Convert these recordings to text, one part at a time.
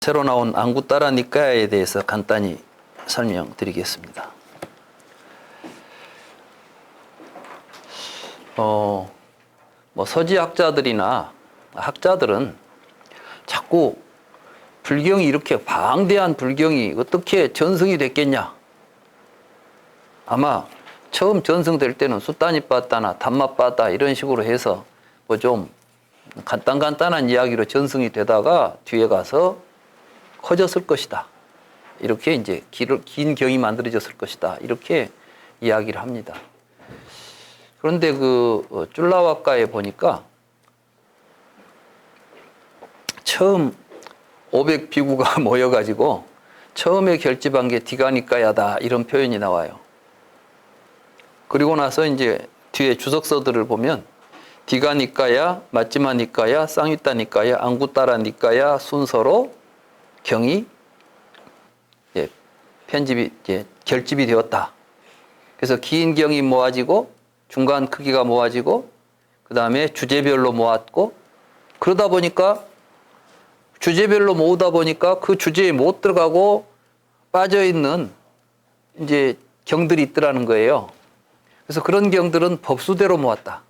새로 나온 앙구따라 니까야에 대해서 간단히 설명드리겠습니다. 뭐 서지학자들이나 학자들은 자꾸 불경이 이렇게 방대한 불경이 어떻게 전승이 됐겠냐. 아마 처음 전승될 때는 수따니빠따나 담마빠따 이런 식으로 해서 뭐 좀 간단한 이야기로 전승이 되다가 뒤에 가서 커졌을 것이다. 이렇게 이제 긴 경이 만들어졌을 것이다. 이렇게 이야기를 합니다. 그런데 그 쫄라와까에 보니까 처음 500비구가 모여가지고 처음에 결집한 게 디가니까야다 이런 표현이 나와요. 그리고 나서 이제 뒤에 주석서들을 보면 디가니까야, 마찌마니까야, 쌍유따니까야, 앙구따라니까야 순서로 경이 편집이 결집이 되었다. 그래서 긴 경이 모아지고 중간 크기가 모아지고 그 다음에 주제별로 모았고 그러다 보니까 주제별로 모으다 보니까 그 주제에 못 들어가고 빠져 있는 이제 경들이 있더라는 거예요. 그래서 그런 경들은 법수대로 모았다.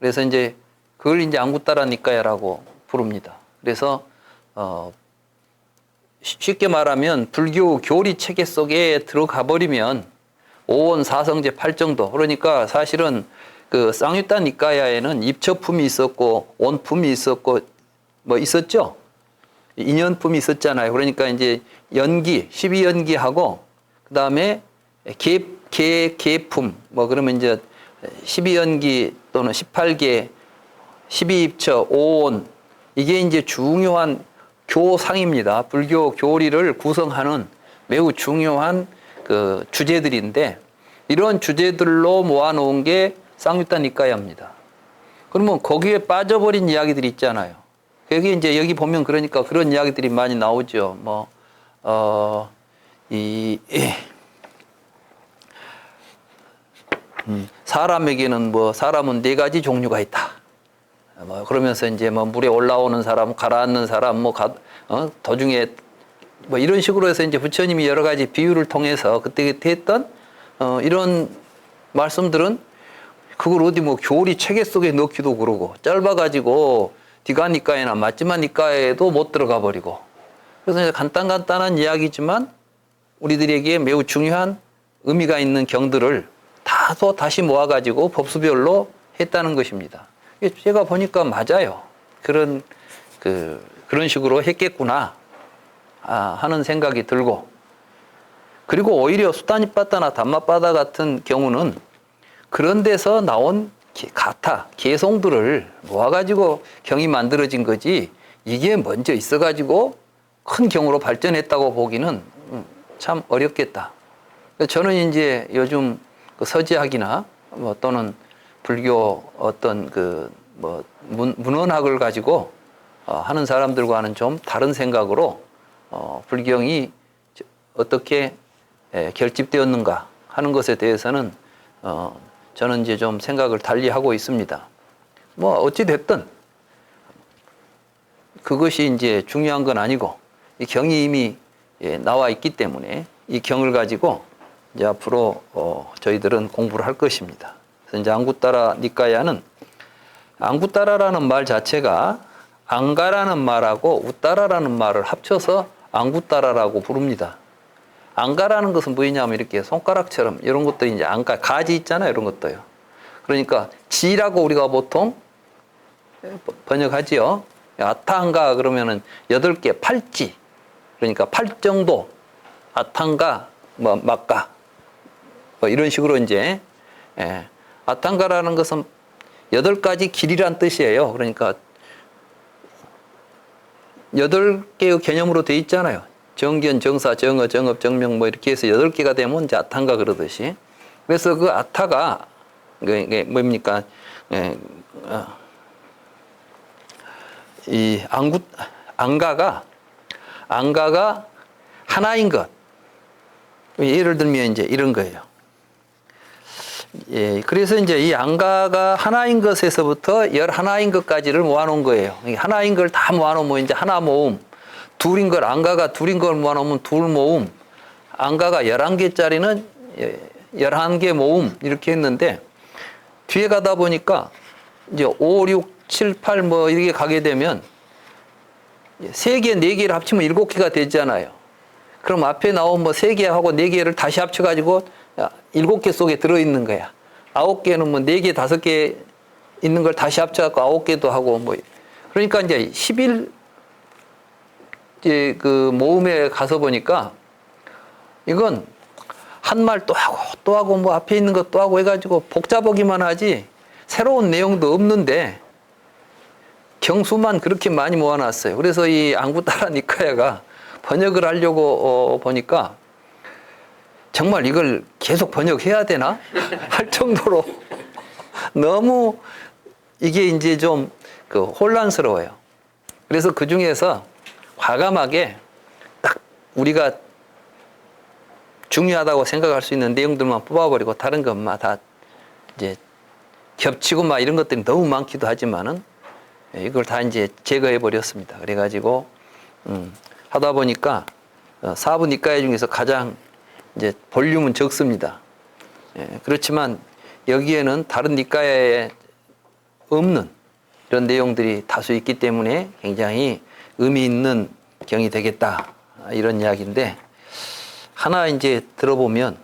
그래서 이제 그걸 이제 앙구따라니까야라고 부릅니다. 그래서 쉽게 말하면 불교 교리 체계 속에 들어가 버리면 5원 4성제 8정도 그러니까 사실은 그 쌍유따 니까야에는 입처품이 있었고 원품이 있었고 뭐 있었죠. 인연품이 있었잖아요. 그러니까 이제 연기 12연기하고 그 다음에 계품 뭐 그러면 이제 12연기 또는 18계 12입처 5원 이게 이제 중요한 교상입니다. 불교 교리를 구성하는 매우 중요한 그 주제들인데 이런 주제들로 모아놓은 게 쌍유따 니까야입니다. 그러면 거기에 빠져버린 이야기들이 있잖아요. 여기 이제 여기 보면 그러니까 그런 이야기들이 많이 나오죠. 뭐 사람에게는 뭐 사람은 4가지 종류가 있다. 뭐 그러면서 이제 뭐 물에 올라오는 사람, 가라앉는 사람, 뭐 도중에 뭐 이런 식으로 해서 이제 부처님이 여러 가지 비유를 통해서 그때 했던 이런 말씀들은 그걸 어디 뭐 교리 체계 속에 넣기도 그러고 짧아가지고 디가니까야나 마찌마니까야에도 못 들어가 버리고 그래서 이제 간단한 이야기지만 우리들에게 매우 중요한 의미가 있는 경들을 다시 모아가지고 법수별로 했다는 것입니다. 제가 보니까 맞아요. 그런 식으로 했겠구나 하는 생각이 들고 그리고 오히려 수따니빠따나 담마빠따 같은 경우는 그런 데서 나온 가타, 개송들을 모아가지고 경이 만들어진 거지 이게 먼저 있어가지고 큰 경으로 발전했다고 보기는 참 어렵겠다. 저는 이제 요즘 그 서지학이나 뭐 또는 불교 어떤 문헌학을 가지고 하는 사람들과는 좀 다른 생각으로 불경이 어떻게 결집되었는가 하는 것에 대해서는 저는 이제 좀 생각을 달리 하고 있습니다. 뭐 어찌 됐든 그것이 이제 중요한 건 아니고 이 경이 이미 나와 있기 때문에 이 경을 가지고 이제 앞으로 저희들은 공부를 할 것입니다. 그래서 이제 앙구따라 니까야는 앙구따라라는 말 자체가 앙가라는 말하고 우따라라는 말을 합쳐서 앙구따라라고 부릅니다. 앙가라는 것은 뭐냐면 이렇게 손가락처럼 이런 것들이 이제 앙가 가지 있잖아요. 이런 것도요. 그러니까 지라고 우리가 보통 번역하지요. 아타한가 그러면은 8개 팔지. 그러니까 8정도 아탄가 뭐 막가 뭐 이런 식으로 이제 아탄가라는 것은 8가지 길이란 뜻이에요. 그러니까 8개의 개념으로 돼 있잖아요. 정견, 정사, 정어, 정업, 정명 뭐 이렇게 해서 8개가 되면 이제 아탄가 그러듯이. 그래서 그 아타가 이게 뭡니까? 이 앙가가 하나인 것. 예를 들면 이제 이런 거예요. 그래서 이제 이 앙가가 하나인 것에서부터 11인 것까지를 모아놓은 거예요. 하나인 걸 다 모아놓으면 이제 하나 모음, 둘인 걸 안가가 둘인 걸 모아놓으면 둘 모음, 안가가 11개짜리는 11개 모음 이렇게 했는데 뒤에 가다 보니까 이제 5, 6, 7, 8 뭐 이렇게 가게 되면 3개, 4개를 합치면 7개가 되잖아요. 그럼 앞에 나온 뭐 3개하고 4개를 다시 합쳐가지고 7개 속에 들어있는 거야. 9개는 뭐 4개, 5개 있는 걸 다시 합쳐갖고 9개도 하고 뭐. 그러니까 이제 11, 그 모음에 가서 보니까 이건 한 말 또 하고 뭐 앞에 있는 것 또 하고 해가지고 복잡하기만 하지 새로운 내용도 없는데 경수만 그렇게 많이 모아놨어요. 그래서 이 앙구따라 니카야가 번역을 하려고 보니까 정말 이걸 계속 번역해야 되나? 할 정도로 너무 이게 이제 좀 그 혼란스러워요. 그래서 그 중에서 과감하게 딱 우리가 중요하다고 생각할 수 있는 내용들만 뽑아버리고 다른 것만 다 이제 겹치고 막 이런 것들이 너무 많기도 하지만은 이걸 다 이제 제거해 버렸습니다. 그래가지고 하다 보니까 사부 니까야 중에서 가장 이제 볼륨은 적습니다. 그렇지만 여기에는 다른 니까야에 없는 이런 내용들이 다수 있기 때문에 굉장히 의미 있는 경이 되겠다 이런 이야기인데 하나 이제 들어보면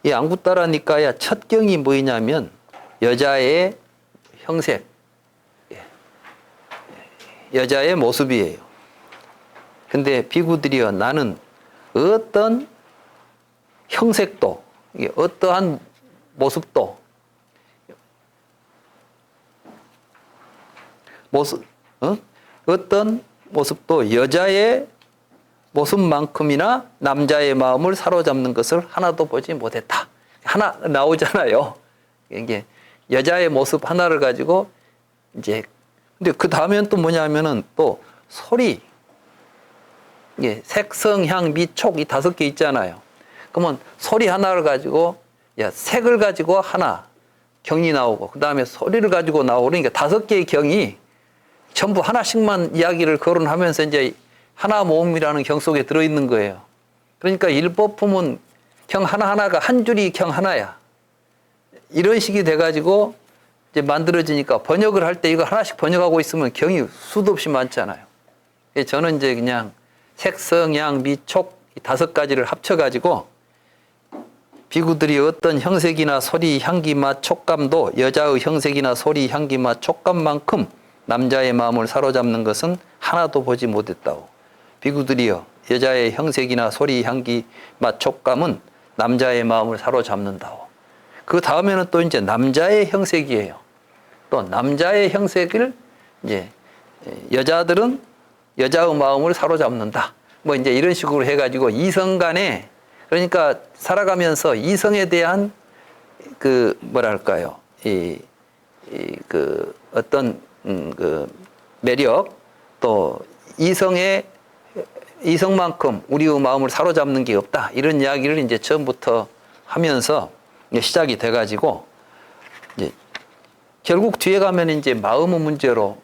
이 앙구따라 니까야 첫 경이 뭐냐면 여자의 형색, 여자의 모습이에요. 근데 비구들이여 나는 어떤 형색도 어떠한 모습도 어떤 모습도 여자의 모습만큼이나 남자의 마음을 사로잡는 것을 하나도 보지 못했다. 하나 나오잖아요. 이게 여자의 모습 하나를 가지고 이제 근데 그 다음엔 또 뭐냐면은 또 소리, 이게 색, 성, 향, 미, 촉 이 5개 있잖아요. 그러면 소리 하나를 가지고 색을 가지고 하나 경이 나오고 그 다음에 소리를 가지고 나오고 그러니까 5개의 경이 전부 하나씩만 이야기를 거론하면서 이제 하나 모음이라는 경 속에 들어있는 거예요. 그러니까 일법품은 경 하나하나가 한 줄이 경 하나야. 이런 식이 돼가지고 이제 만들어지니까 번역을 할 때 이거 하나씩 번역하고 있으면 경이 수도 없이 많잖아요. 저는 이제 그냥 색, 성, 향, 미, 촉 5가지를 합쳐가지고 비구들이 어떤 형색이나 소리, 향기, 맛, 촉감도 여자의 형색이나 소리, 향기, 맛, 촉감만큼 남자의 마음을 사로잡는 것은 하나도 보지 못했다고. 비구들이여 여자의 형색이나 소리, 향기, 맛, 촉감은 남자의 마음을 사로잡는다고. 그 다음에는 또 이제 남자의 형색이에요. 또 남자의 형색을 이제 여자들은 여자의 마음을 사로잡는다. 뭐 이제 이런 식으로 해가지고 이성 간에 그러니까 살아가면서 이성에 대한 그 뭐랄까요 그 어떤 그 매력 또 이성만큼 우리의 마음을 사로잡는 게 없다 이런 이야기를 이제 처음부터 하면서 시작이 돼가지고 이제 결국 뒤에 가면 이제 마음의 문제로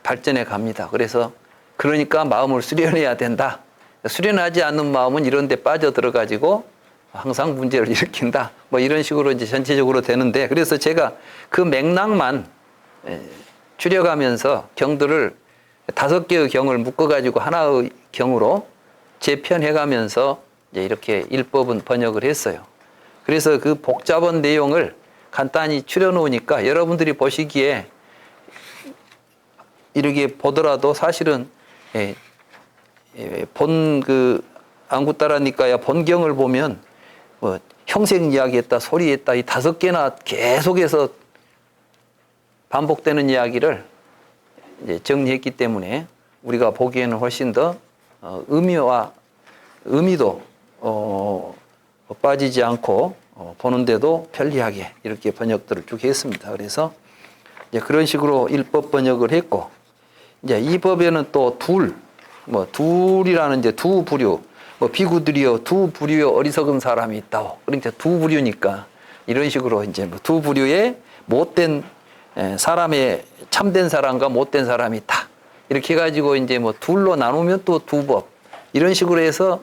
발전해 갑니다. 그래서 그러니까 마음을 수련해야 된다. 수련하지 않는 마음은 이런 데 빠져들어가지고 항상 문제를 일으킨다. 뭐 이런 식으로 이제 전체적으로 되는데 그래서 제가 그 맥락만 줄여가면서 경들을 5개의 경을 묶어가지고 하나의 경으로 재편해가면서 이제 이렇게 일법은 번역을 했어요. 그래서 그 복잡한 내용을 간단히 추려놓으니까 여러분들이 보시기에 이렇게 보더라도 사실은 본 그 앙구따라 니까야 본경을 보면 뭐 형색 이야기했다, 소리했다 이 5개나 계속해서 반복되는 이야기를 이제 정리했기 때문에 우리가 보기에는 훨씬 더 의미도 빠지지 않고 보는데도 편리하게 이렇게 번역들을 쭉 했습니다. 그래서 이제 그런 식으로 일법 번역을 했고 이제 이 법에는 또 둘이라는 이제 두 부류, 뭐 비구들이여 두 부류의 어리석은 사람이 있다고. 그러니까 두 부류니까 이런 식으로 이제 뭐 두 부류의 못된 사람의 참된 사람과 못된 사람이 있다. 이렇게 해가지고 이제 뭐 둘로 나누면 또 두 법 이런 식으로 해서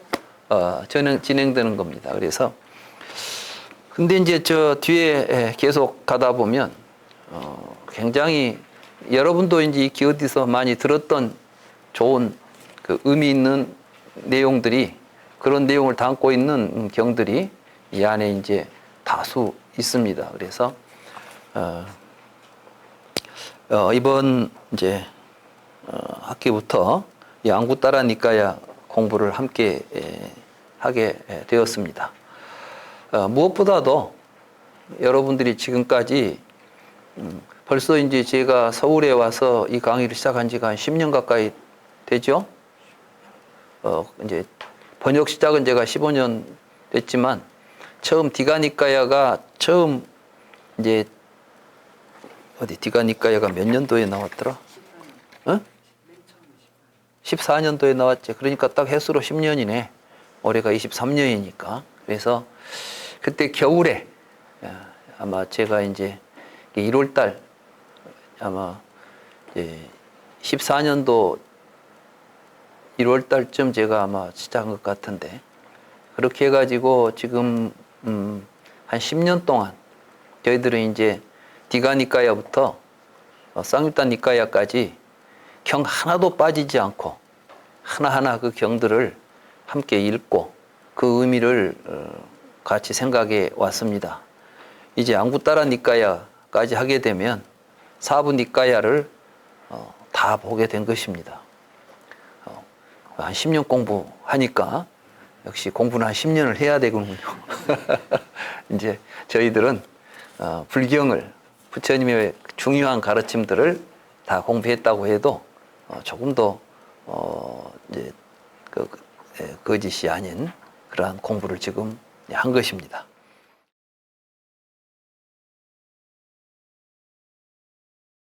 진행되는 겁니다. 그래서 근데 이제 저 뒤에 계속 가다 보면 굉장히 여러분도 이제 익히 어디서 많이 들었던 좋은 그 의미 있는 내용들이 그런 내용을 담고 있는 경들이 이 안에 이제 다수 있습니다. 그래서 이번 이제 학기부터 이 앙구따라 니까야 공부를 함께 하게 되었습니다. 무엇보다도 여러분들이 지금까지 벌써 이제 제가 서울에 와서 이 강의를 시작한 지가 한 10년 가까이 되죠. 이제 번역 시작은 제가 15년 됐지만 처음 디가니까야가 처음 이제 어디 디가니까야가 몇 년도에 나왔더라? 14년도에 나왔지. 그러니까 딱 해수로 10년이네. 올해가 23년이니까. 그래서 그때 겨울에 아마 제가 이제 1월 달 아마 14년도 1월 달쯤 제가 아마 시작한 것 같은데 그렇게 해가지고 지금 한 10년 동안 저희들은 이제 디가니까야부터 쌍유타 니까야까지 경 하나도 빠지지 않고 하나하나 그 경들을 함께 읽고 그 의미를 같이 생각해 왔습니다. 이제 앙구따라 니까야까지 하게 되면 사부 니까야를 다 보게 된 것입니다. 한 10년 공부하니까 역시 공부는 한 10년을 해야 되군요. 이제 저희들은 불경을 부처님의 중요한 가르침들을 다 공부했다고 해도 조금 더 이제 거짓이 아닌 그러한 공부를 지금 한 것입니다.